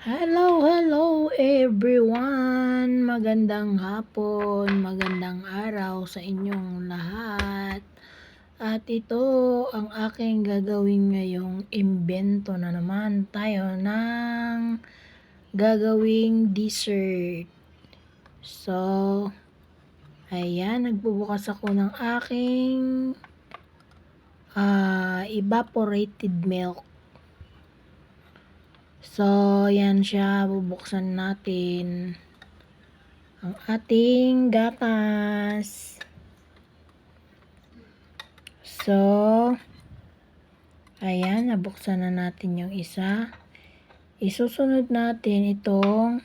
Hello everyone! Magandang hapon, magandang araw sa inyong lahat. At ito ang aking gagawin ngayong imbento na naman tayo ng gagawing dessert. So, ayan, nagbubukas ako ng aking evaporated milk. So, yan siya, bubuksan natin ang ating gatas. So, ayan, nabuksan na natin yung isa. Isusunod natin itong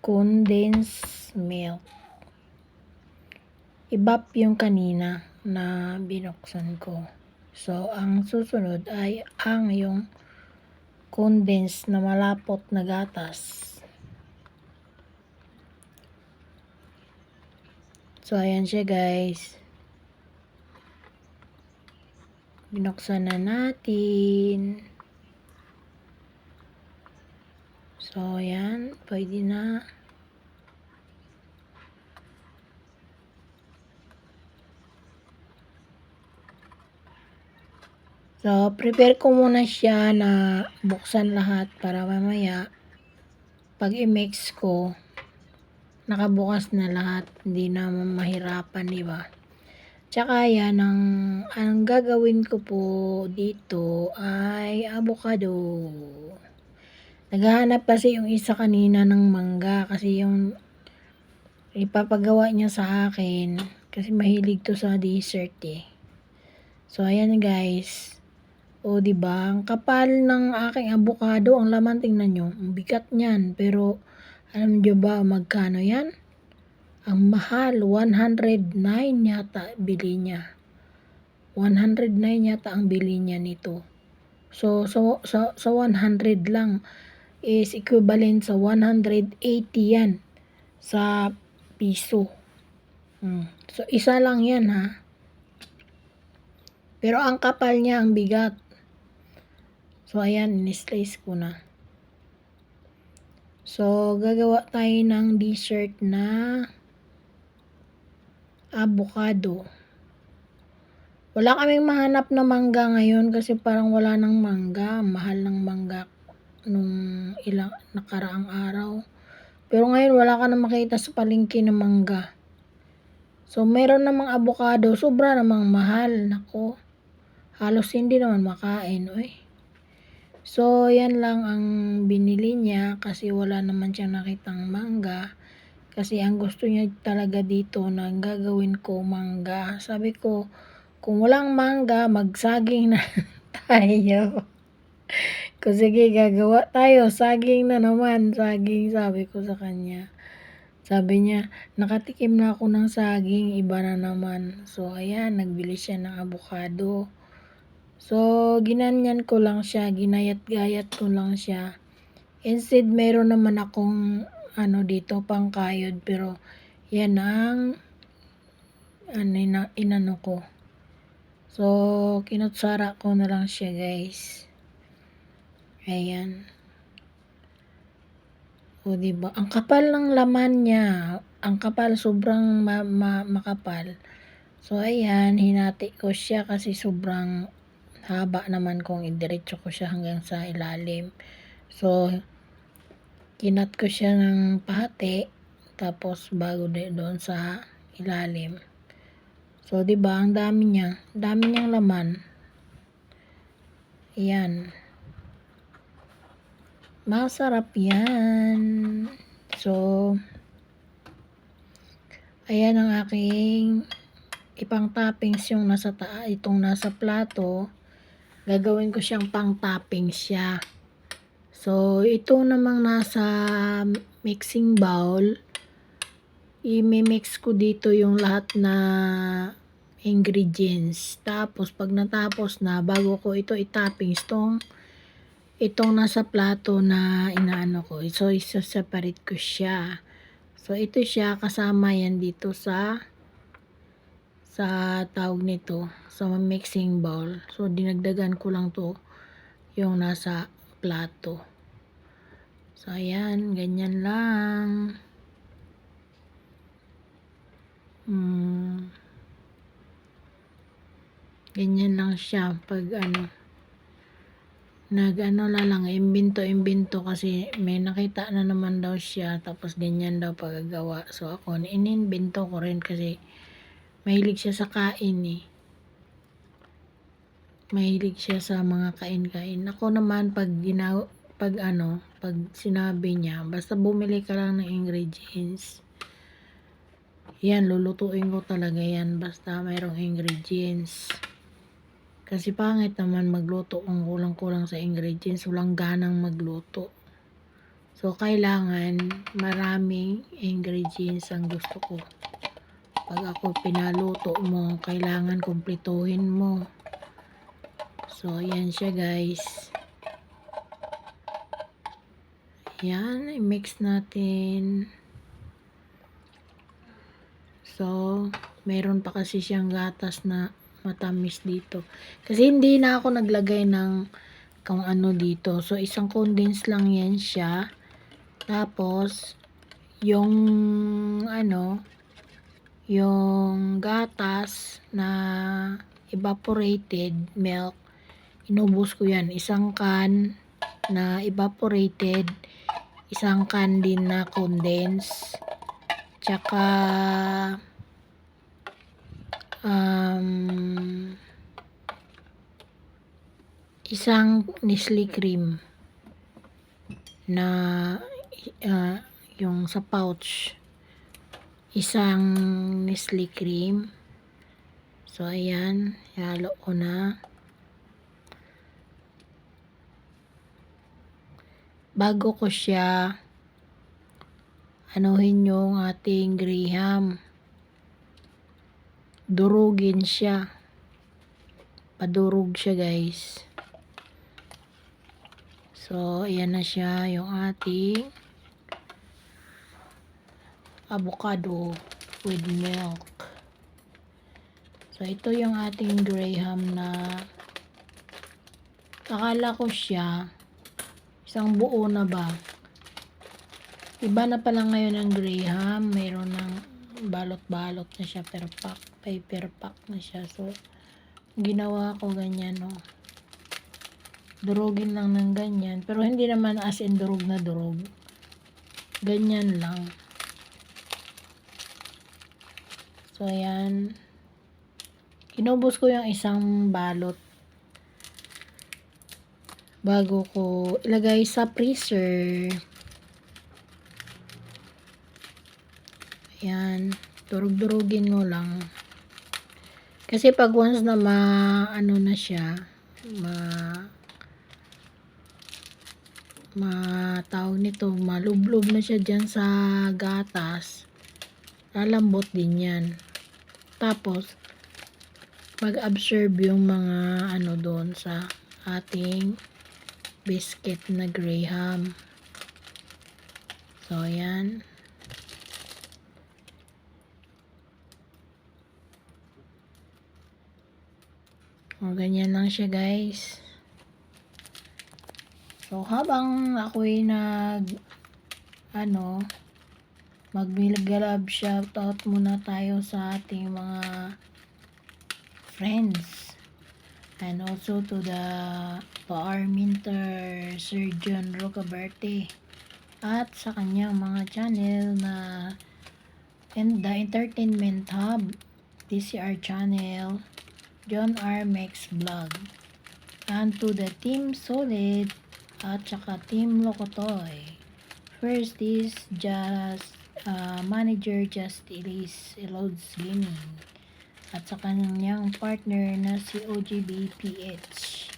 condensed milk. Ibap yung kanina na binuksan ko. So, ang susunod ay yung condensed na malapot na gatas. So, ayan siya guys. Binuksan na natin. So, ayan. Pwede na. So, prepare ko muna siya na buksan lahat para mamaya pag i-mix ko, nakabukas na lahat. Hindi na mahirapan, di ba? Tsaka yan, ang gagawin ko po dito ay avocado. Naghahanap kasi yung isa kanina ng mangga kasi yung ipapagawa niya sa akin kasi mahilig to sa dessert eh. So, ayan guys. O, diba? Ang kapal ng aking avocado, ang laman, tingnan nyo. Ang bigat niyan. Pero, alam nyo ba magkano yan? Ang mahal, 109 yata bili niya. 109 yata ang bili niya nito. So 100 lang is equivalent sa 180 yan sa piso. So, isa lang yan ha. Pero ang kapal niya, ang bigat. So, ayan, in-slice ko na. So, gagawa tayo ng dessert na avocado. Wala kaming mahanap na mangga ngayon kasi parang wala ng mangga. Mahal ng mangga nung ilang nakaraang araw. Pero ngayon, wala ka na makita sa palengke ng mangga. So, meron namang avocado. Sobra namang mahal. Nako, halos hindi naman makain. Uy. So, yan lang ang binili niya kasi wala naman siyang nakitang mangga. Kasi ang gusto niya talaga dito na gagawin ko mangga. Sabi ko, kung walang mangga, magsaging na tayo. Kung sige, gagawa tayo. Saging na naman. Saging, sabi ko sa kanya. Sabi niya, nakatikim na ako ng saging, iba na naman. So, ayan, nagbili siya ng avocado. So, ginanyan ko lang siya, ginayat-gayat ko lang siya. Instead, meron naman akong dito, pangkayod, pero yan ang inano ko. So, kinutsara ko na lang siya, guys. Ayan. O, diba? Ang kapal ng laman niya. Ang kapal, sobrang makapal. So, ayan, hinati ko siya kasi sobrang haba naman kung idiretso ko siya hanggang sa ilalim. So, kinat ko siya ng pahati tapos bago doon sa ilalim. So, 'di ba, ang dami niya. Dami niyang laman. Ayan. Masarap 'yan. So, ayan ang aking ipang toppings yung itong nasa plato. Gagawin ko siyang pang toppings siya. So, ito namang nasa mixing bowl, i-mix ko dito yung lahat na ingredients. Tapos, pag natapos na, bago ko ito i-toppings, itong nasa plato na inaano ko. So, isa-separate ko siya. So, ito siya, kasama yan dito sa tawag nito, sa mixing bowl. So, dinagdagan ko lang to yung nasa plato. So, ayan, ganyan lang. Ganyan lang siya pag nag-ano na lang, imbento kasi may nakita na naman daw siya tapos ganyan daw paggawa. So ako, inimbento ko rin kasi mahilig siya sa kain eh. Mahilig siya sa mga kain-kain. Ako naman pag pag sinabi niya, basta bumili ka lang ng ingredients. Yan, lulutuin ko talaga yan basta mayroong ingredients. Kasi pangit naman magluto kung kulang-kulang sa ingredients, walang ganang magluto. So, kailangan maraming ingredients ang gusto ko. Pag ako pinaluto mo, kailangan kumpletuhin mo. So, ayan siya guys. Yan, i-mix natin. So, meron pa kasi siyang gatas na matamis dito. Kasi hindi na ako naglagay ng kung ano dito. So, isang condense lang yan siya. Tapos, yung yung gatas na evaporated milk, inubos ko yan. Isang can na evaporated, isang can din na condense, tsaka isang Nestle cream na yung sa pouch, isang Nestle cream. So ayan, halo ko na. Bago ko siya anuhin yung ating graham, durugin siya, padurog siya guys. So, ayan na siya yung ating avocado with milk. So, ito yung ating graham na akala ko siya isang buo na ba. Iba na pala ngayon ang graham. Mayroon ng balot-balot na siya, paper pack na siya. So, ginawa ko ganyan, no. Durugin lang ng ganyan. Pero hindi naman as in durug na durug. Ganyan lang. So, ayan. Inubos ko yung isang balot bago ko ilagay sa freezer. Ayan. Durug-durugin mo lang. Kasi pag once na na siya, tawag nito, malublob na siya dyan sa gatas, lalambot din yan. Tapos, mag-absorb yung mga doon sa ating biscuit na graham. So, ayan. O, ganyan lang siya guys. So, habang ako'y mag-love shoutout muna tayo sa ating mga friends. And also to our mentor, Sir John Rocaberte. At sa kanyang mga channel na The Entertainment Hub, TCR Channel, John R. Mex Vlog. And to the Team Solid at saka Team Lokotoy. First is Manager Just Elise Elods Gaming. At sa kanyang partner na si OGBPH.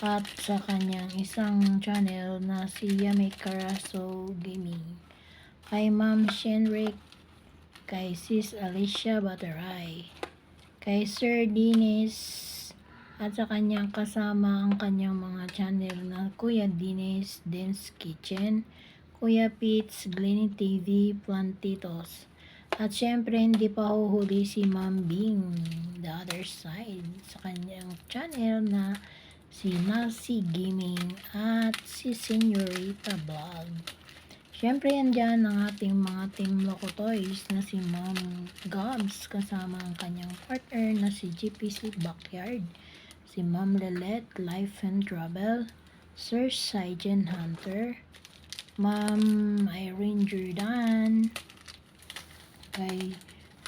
At sa kanyang isang channel na si Yame Caraso Gaming. Kay Ma'am Shenrik, kay Sis Alicia Bataray, kay Sir Dinis, at sa kanyang kasama ang kanyang mga channel na Kuya Dinis Dance Kitchen, Kuya Pete's Glenny TV, Plantitos. At syempre hindi pa huhuli si Ma'am Bing, The Other Side, sa kanyang channel na si Nasi Gaming, at si Señorita Vlog. Siyempre, andyan ang ating mga Team Locotoys na si Ma'am Gabs kasama ang kanyang partner na si GPC Backyard, si Ma'am Lelet Life and Travel, Sir Saijen Hunter, Ma'am Irene Jordan, kay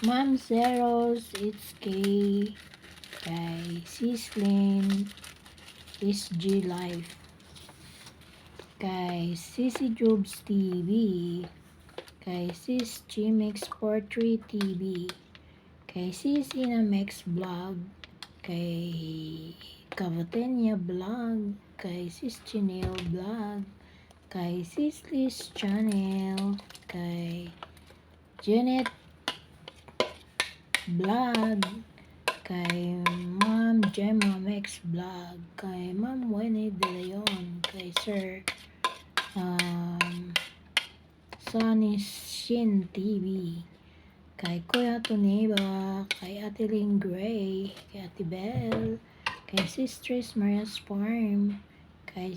Ma'am Zeros, It's K, kay Sislin, SG Life, kay Sisi Jobs TV, kay Sis Chimix Portrait TV, kay Sisi Namex Vlog, kay Cavatenia Vlog, kay Sis Chinel Vlog, kay Sis Liz Channel, kay Janet Vlog, kay Ma'am Gemma Mex Vlog, kay Ma'am Winnie De Leon, kay Sir Sunny Shin TV, kay Kuya Toniba, kay Ate Lynn Gray, kay Ate Belle, kay Sisters Maria's Farm, kay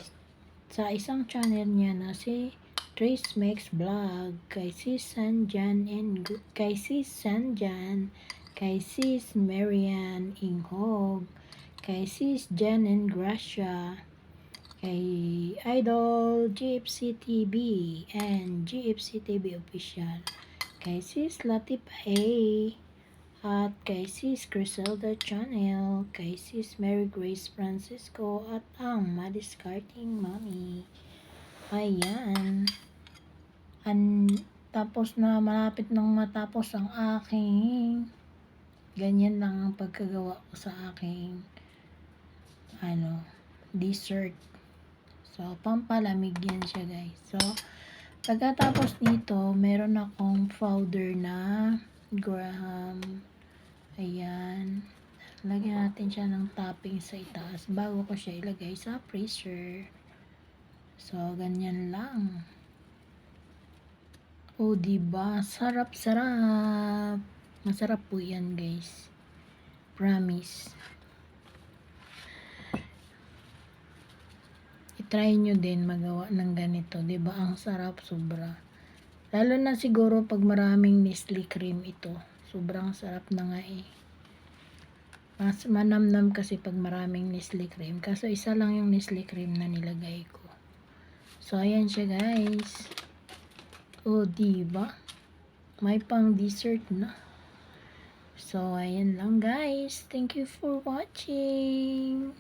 sa isang channel niya na si Trace Makes Vlog, kay Sis Sanjan kay Sis Sanjan, kay Sis Marian Inghog, kay Sis Jan and Gracia, kay Idol GFC TV and GFC TV Official, kay Sis Latipa A, at kay Sis Griselda Channel, kay Sis Mary Grace Francisco, at ang Madiscarding Mommy. Ayan. Tapos na, malapit nang matapos ang aking, ganyan lang ang pagkagawa ko sa aking dessert. So, pampalamig yan siya, guys. So, pagkatapos nito, meron akong powder na graham. Ayan. Lagyan natin siya ng topping sa itaas bago ko siya ilagay sa freezer. So, ganyan lang. O, diba? Sarap-sarap. Masarap po yan, guys. Promise. I-try nyo din magawa ng ganito. Diba? Ang sarap, sobra. Lalo na siguro pag maraming Nestle cream ito. Sobrang sarap na nga eh. Mas manamnam kasi pag maraming Nestle cream. Kaso isa lang yung Nestle cream na nilagay ko. So, ayan siya, guys. O, diba? May pang dessert na. So, ayan lang, guys. Thank you for watching.